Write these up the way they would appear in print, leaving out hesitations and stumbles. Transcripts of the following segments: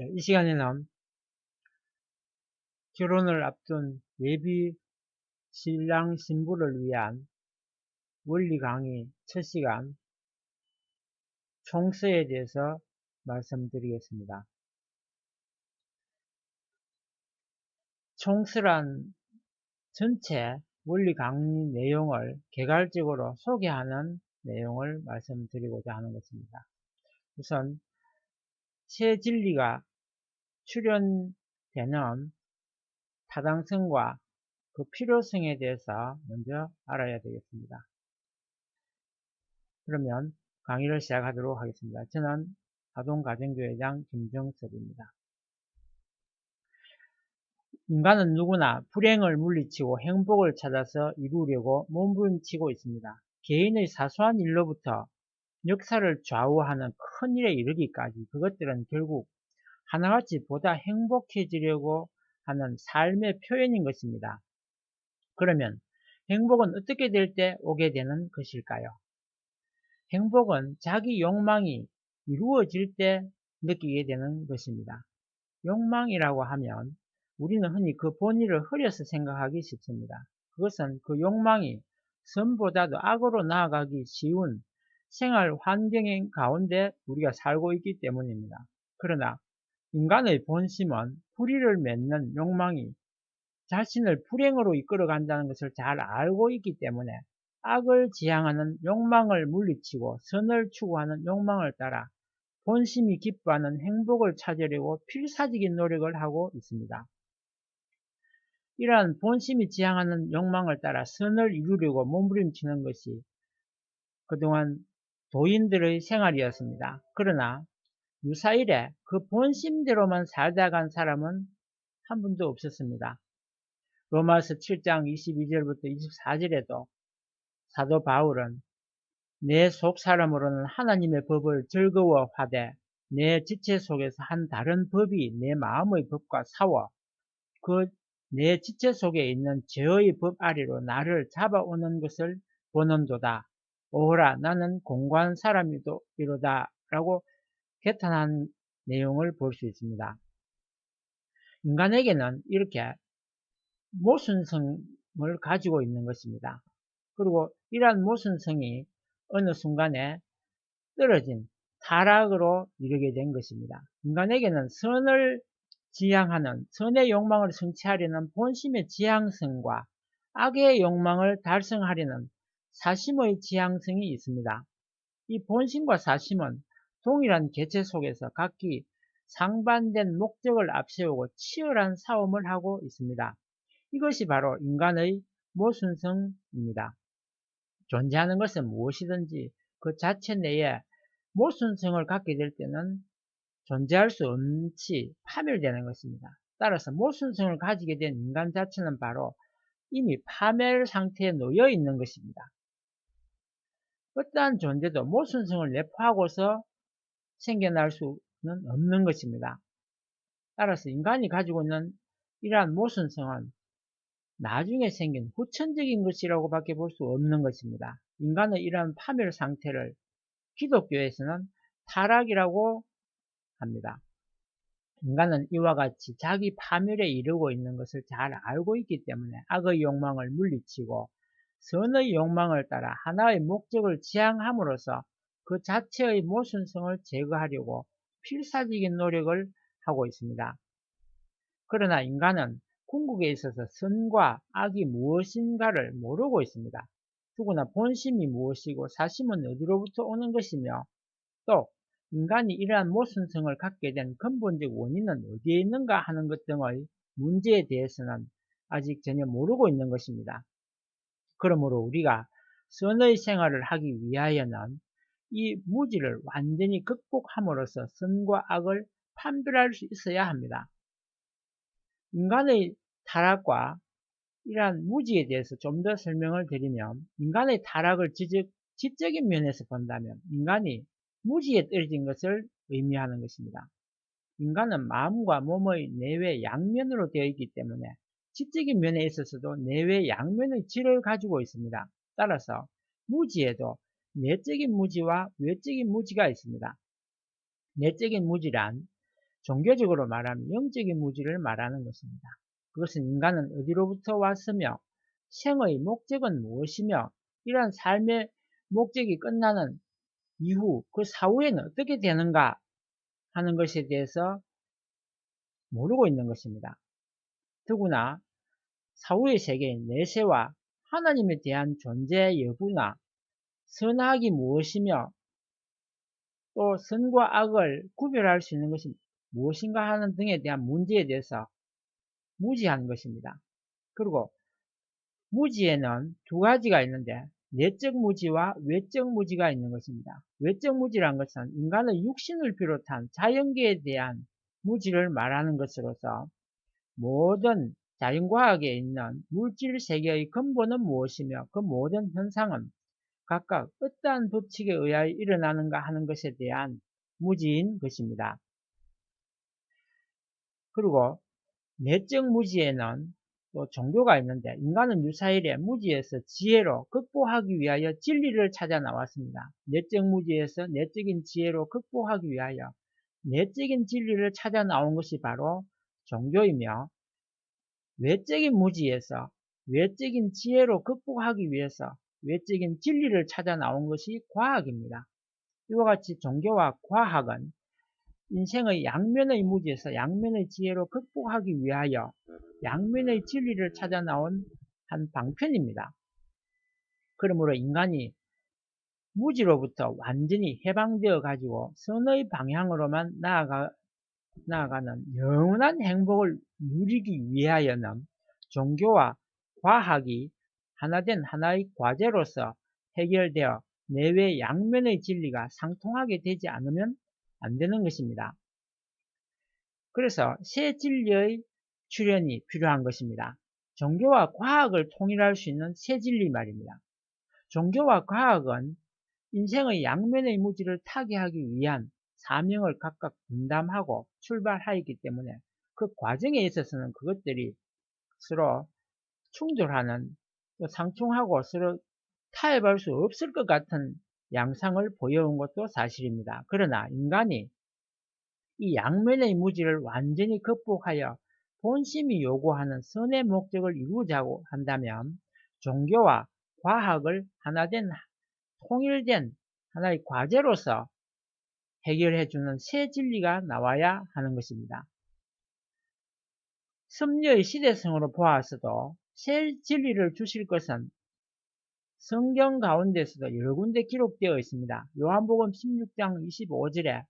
이 시간에는 결혼을 앞둔 예비 신랑 신부를 위한 원리 강의 첫 시간 총서에 대해서 말씀드리겠습니다. 총서란 전체 원리 강의 내용을 개괄적으로 소개하는 내용을 말씀드리고자 하는 것입니다. 우선 새 진리가 출현되는 타당성과 그 필요성에 대해서 먼저 알아야 되겠습니다. 그러면 강의를 시작하도록 하겠습니다. 저는 아동가정교회장 김정섭입니다. 인간은 누구나 불행을 물리치고 행복을 찾아서 이루려고 몸부림치고 있습니다. 개인의 사소한 일로부터 역사를 좌우하는 큰 일에 이르기까지 그것들은 결국 하나같이 보다 행복해지려고 하는 삶의 표현인 것입니다. 그러면 행복은 어떻게 될 때 오게 되는 것일까요? 행복은 자기 욕망이 이루어질 때 느끼게 되는 것입니다. 욕망이라고 하면 우리는 흔히 그 본의를 흐려서 생각하기 쉽습니다. 그것은 그 욕망이 선보다도 악으로 나아가기 쉬운 생활 환경 가운데 우리가 살고 있기 때문입니다. 그러나 인간의 본심은 불의를 맺는 욕망이 자신을 불행으로 이끌어 간다는 것을 잘 알고 있기 때문에 악을 지향하는 욕망을 물리치고 선을 추구하는 욕망을 따라 본심이 기뻐하는 행복을 찾으려고 필사적인 노력을 하고 있습니다. 이러한 본심이 지향하는 욕망을 따라 선을 이루려고 몸부림치는 것이 그동안 도인들의 생활이었습니다. 그러나 유사일에 그 본심대로만 살다 간 사람은 한 분도 없었습니다. 로마서 7장 22절부터 24절에도 사도 바울은 내 속사람으로는 하나님의 법을 즐거워하되 내 지체 속에서 한 다른 법이 내 마음의 법과 싸워 그 내 지체 속에 있는 죄의 법 아래로 나를 잡아오는 것을 보는도다. 오호라 나는 공고한 사람이로다 라고 개탄한 내용을 볼 수 있습니다. 인간에게는 이렇게 모순성을 가지고 있는 것입니다. 그리고 이러한 모순성이 어느 순간에 떨어진 타락으로 이르게 된 것입니다. 인간에게는 선을 지향하는 선의 욕망을 성취하려는 본심의 지향성과 악의 욕망을 달성하려는 사심의 지향성이 있습니다. 이 본심과 사심은 동일한 개체 속에서 각기 상반된 목적을 앞세우고 치열한 싸움을 하고 있습니다. 이것이 바로 인간의 모순성입니다. 존재하는 것은 무엇이든지 그 자체 내에 모순성을 갖게 될 때는 존재할 수 없이 파멸되는 것입니다. 따라서 모순성을 가지게 된 인간 자체는 바로 이미 파멸 상태에 놓여 있는 것입니다. 어떠한 존재도 모순성을 내포하고서 생겨날 수는 없는 것입니다. 따라서 인간이 가지고 있는 이러한 모순성은 나중에 생긴 후천적인 것이라고 밖에 볼 수 없는 것입니다. 인간의 이러한 파멸 상태를 기독교에서는 타락이라고 합니다. 인간은 이와 같이 자기 파멸에 이르고 있는 것을 잘 알고 있기 때문에 악의 욕망을 물리치고 선의 욕망을 따라 하나의 목적을 지향함으로써 그 자체의 모순성을 제거하려고 필사적인 노력을 하고 있습니다. 그러나 인간은 궁극에 있어서 선과 악이 무엇인가를 모르고 있습니다. 누구나 본심이 무엇이고 사심은 어디로부터 오는 것이며 또 인간이 이러한 모순성을 갖게 된 근본적 원인은 어디에 있는가 하는 것 등의 문제에 대해서는 아직 전혀 모르고 있는 것입니다. 그러므로 우리가 선의 생활을 하기 위하여는 이 무지를 완전히 극복함으로써 선과 악을 판별할 수 있어야 합니다. 인간의 타락과 이러한 무지에 대해서 좀 더 설명을 드리면 인간의 타락을 지적인 면에서 본다면 인간이 무지에 떨어진 것을 의미하는 것입니다. 인간은 마음과 몸의 내외 양면으로 되어 있기 때문에 지적인 면에 있어서도 내외 양면의 질을 가지고 있습니다. 따라서 무지에도 내적인 무지와 외적인 무지가 있습니다. 내적인 무지란 종교적으로 말하면 영적인 무지를 말하는 것입니다. 그것은 인간은 어디로부터 왔으며 생의 목적은 무엇이며 이러한 삶의 목적이 끝나는 이후 그 사후에는 어떻게 되는가 하는 것에 대해서 모르고 있는 것입니다. 더구나 사후의 세계인 내세와 하나님에 대한 존재 여부나 선악이 무엇이며 또 선과 악을 구별할 수 있는 것이 무엇인가 하는 등에 대한 문제에 대해서 무지한 것입니다. 그리고 무지에는 두 가지가 있는데 내적 무지와 외적 무지가 있는 것입니다. 외적 무지란 것은 인간의 육신을 비롯한 자연계에 대한 무지를 말하는 것으로서 모든 자연과학에 있는 물질 세계의 근본은 무엇이며 그 모든 현상은 각각 어떠한 법칙에 의하여 일어나는가 하는 것에 대한 무지인 것입니다. 그리고 내적 무지에는 또 종교가 있는데 인간은 유사일에 무지에서 지혜로 극복하기 위하여 진리를 찾아 나왔습니다. 내적 무지에서 내적인 지혜로 극복하기 위하여 내적인 진리를 찾아 나온 것이 바로 종교이며 외적인 무지에서 외적인 지혜로 극복하기 위해서 외적인 진리를 찾아 나온 것이 과학입니다. 이와 같이 종교와 과학은 인생의 양면의 무지에서 양면의 지혜로 극복하기 위하여 양면의 진리를 찾아 나온 한 방편입니다. 그러므로 인간이 무지로부터 완전히 해방되어 가지고 선의 방향으로만 나아가는 영원한 행복을 누리기 위하여는 종교와 과학이 하나된 하나의 과제로서 해결되어 내외 양면의 진리가 상통하게 되지 않으면 안 되는 것입니다. 그래서 새 진리의 출현이 필요한 것입니다. 종교와 과학을 통일할 수 있는 새 진리 말입니다. 종교와 과학은 인생의 양면의 무지를 타개하기 위한 사명을 각각 분담하고 출발하였기 때문에 그 과정에 있어서는 그것들이 서로 충돌하는 또 상충하고 서로 타협할 수 없을 것 같은 양상을 보여온 것도 사실입니다. 그러나 인간이 이 양면의 무지를 완전히 극복하여 본심이 요구하는 선의 목적을 이루자고 한다면 종교와 과학을 하나된 통일된 하나의 과제로서 해결해주는 새 진리가 나와야 하는 것입니다. 섭리의 시대성으로 보아서도 새 진리를 주실 것은 성경 가운데서도 여러 군데 기록되어 있습니다. 요한복음 16장 25절에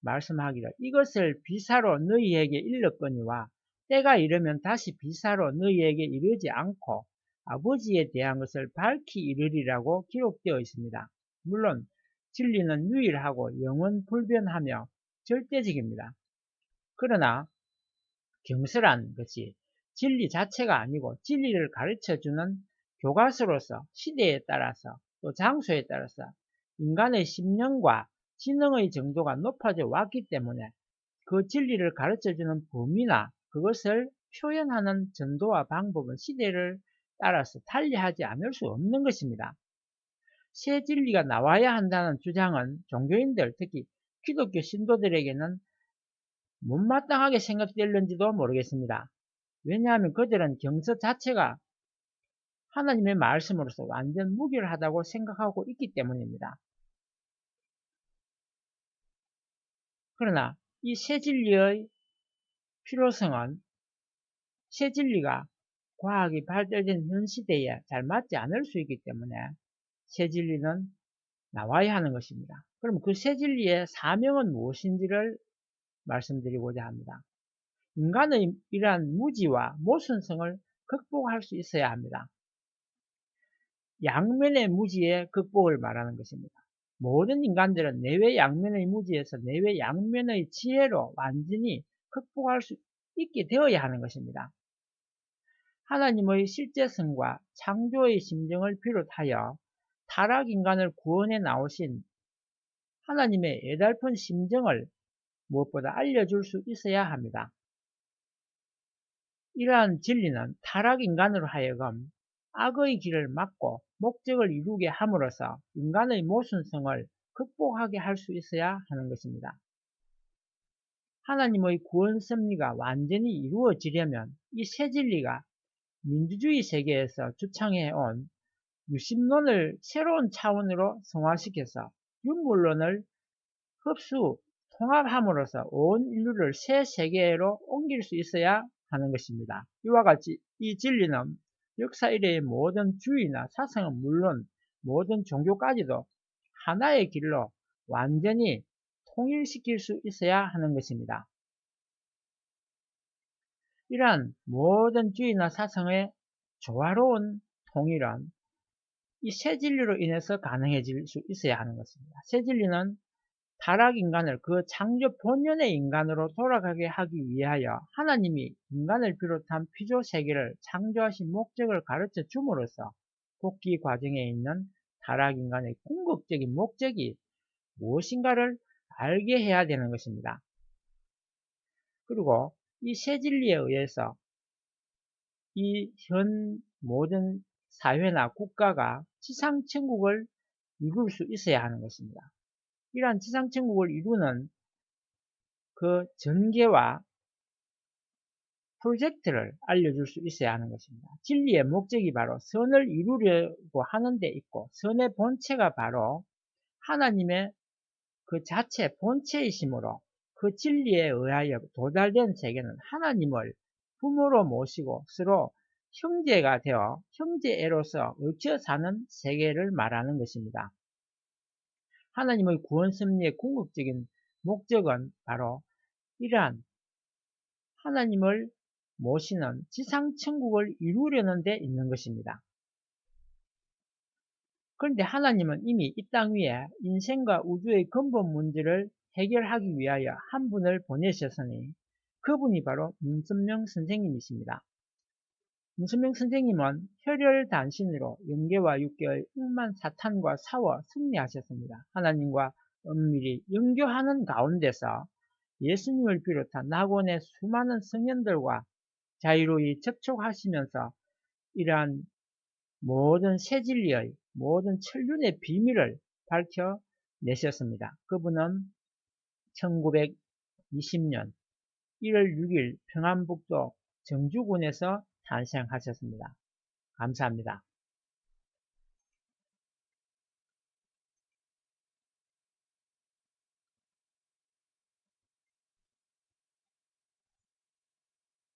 말씀하기를 이것을 비사로 너희에게 일렀거니와 때가 이르면 다시 비사로 너희에게 이르지 않고 아버지에 대한 것을 밝히 이르리라고 기록되어 있습니다. 물론 진리는 유일하고 영원 불변하며 절대적입니다. 그러나 경설한 것이 진리 자체가 아니고 진리를 가르쳐주는 교과서로서 시대에 따라서 또 장소에 따라서 인간의 심령과 지능의 정도가 높아져 왔기 때문에 그 진리를 가르쳐주는 범위나 그것을 표현하는 전도와 방법은 시대를 따라서 달리하지 않을 수 없는 것입니다. 새 진리가 나와야 한다는 주장은 종교인들, 특히 기독교 신도들에게는 못마땅하게 생각될는지도 모르겠습니다. 왜냐하면 그들은 경서 자체가 하나님의 말씀으로서 완전 무결하다고 생각하고 있기 때문입니다. 그러나 이 새 진리의 필요성은 새 진리가 과학이 발달된 현 시대에 잘 맞지 않을 수 있기 때문에 새 진리는 나와야 하는 것입니다. 그럼 그 새 진리의 사명은 무엇인지를 말씀드리고자 합니다. 인간의 이러한 무지와 모순성을 극복할 수 있어야 합니다. 양면의 무지의 극복을 말하는 것입니다. 모든 인간들은 내외 양면의 무지에서 내외 양면의 지혜로 완전히 극복할 수 있게 되어야 하는 것입니다. 하나님의 실제성과 창조의 심정을 비롯하여 타락 인간을 구원해 나오신 하나님의 애달픈 심정을 무엇보다 알려줄 수 있어야 합니다. 이러한 진리는 타락 인간으로 하여금 악의 길을 막고 목적을 이루게 함으로써 인간의 모순성을 극복하게 할 수 있어야 하는 것입니다. 하나님의 구원 섭리가 완전히 이루어지려면 이 새 진리가 민주주의 세계에서 주창해온 유심론을 새로운 차원으로 성화시켜서 윤물론을 흡수, 통합함으로써 온 인류를 새 세계로 옮길 수 있어야 하는 것입니다. 이와 같이 이 진리는 역사 이래의 모든 주의나 사상은 물론 모든 종교까지도 하나의 길로 완전히 통일시킬 수 있어야 하는 것입니다. 이러한 모든 주의나 사상의 조화로운 통일은 이 새 진리로 인해서 가능해질 수 있어야 하는 것입니다. 새 진리는 타락 인간을 그 창조 본연의 인간으로 돌아가게 하기 위하여 하나님이 인간을 비롯한 피조 세계를 창조하신 목적을 가르쳐 줌으로써 복귀 과정에 있는 타락 인간의 궁극적인 목적이 무엇인가를 알게 해야 되는 것입니다. 그리고 이 새 진리에 의해서 이 현 모든 사회나 국가가 지상천국을 이룰 수 있어야 하는 것입니다. 이러한 지상천국을 이루는 그 전개와 프로젝트를 알려줄 수 있어야 하는 것입니다. 진리의 목적이 바로 선을 이루려고 하는 데 있고, 선의 본체가 바로 하나님의 그 자체 본체이시므로 그 진리에 의하여 도달된 세계는 하나님을 부모로 모시고 서로 형제가 되어 형제애로서 얽혀 사는 세계를 말하는 것입니다. 하나님의 구원 섭리의 궁극적인 목적은 바로 이러한 하나님을 모시는 지상천국을 이루려는 데 있는 것입니다. 그런데 하나님은 이미 이 땅 위에 인생과 우주의 근본 문제를 해결하기 위하여 한 분을 보내셨으니 그분이 바로 문선명 선생님이십니다. 문선명 선생님은 혈혈단신으로 영계와 육계의 억만 사탄과 싸워 승리하셨습니다. 하나님과 은밀히 영교하는 가운데서 예수님을 비롯한 낙원의 수많은 성현들과 자유로이 접촉하시면서 이러한 모든 새 진리의 모든 천륜의 비밀을 밝혀내셨습니다. 그분은 1920년 1월 6일 평안북도 정주군에서 탄생하셨습니다. 감사합니다.